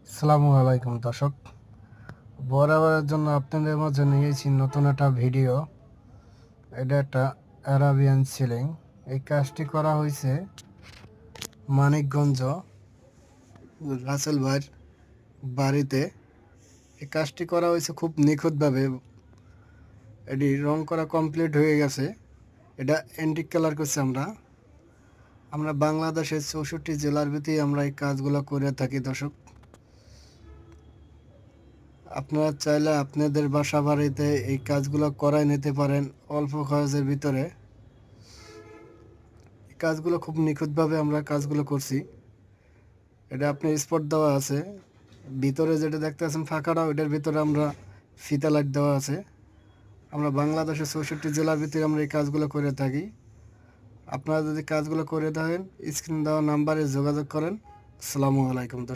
আসসালামু আলাইকুম দর্শক, বরাবরের জন্য আপনাদের মাঝে নিয়েছি নতুন একটা ভিডিও। এটা একটা অ্যারাবিয়ান সিলিং। এই কাজটি করা হয়েছে মানিকগঞ্জ রাসেল ভাইয়ের বাড়িতে। এই কাজটি করা হয়েছে খুব নিখুঁতভাবে। এটি রং করা কমপ্লিট হয়ে গেছে। এটা অ্যান্টিক কালার করছি আমরা। বাংলাদেশের 64 জেলার ভিতরে আমরা এই কাজগুলো করে থাকি দর্শক। আপনারা চাইলে আপনাদের বাসা বাড়িতে এই কাজগুলো করাই নিতে পারেন অল্প খরচের ভিতরে। এই কাজগুলো খুব নিখুঁতভাবে আমরা কাজগুলো করছি। এটা আপনার স্পট দেওয়া আছে, ভিতরে যেটা দেখতে পাচ্ছেন ফাঁকাটা, ওইটার ভিতরে আমরা ফিতা লাইট দেওয়া আছে। আমরা বাংলাদেশের 64 জেলার ভিতরে আমরা এই কাজগুলো করে থাকি। আপনারা যদি কাজগুলো করে থাকেন, স্ক্রিন দেওয়া নাম্বারে যোগাযোগ করেন। আসসালামু আলাইকুম দর্শক।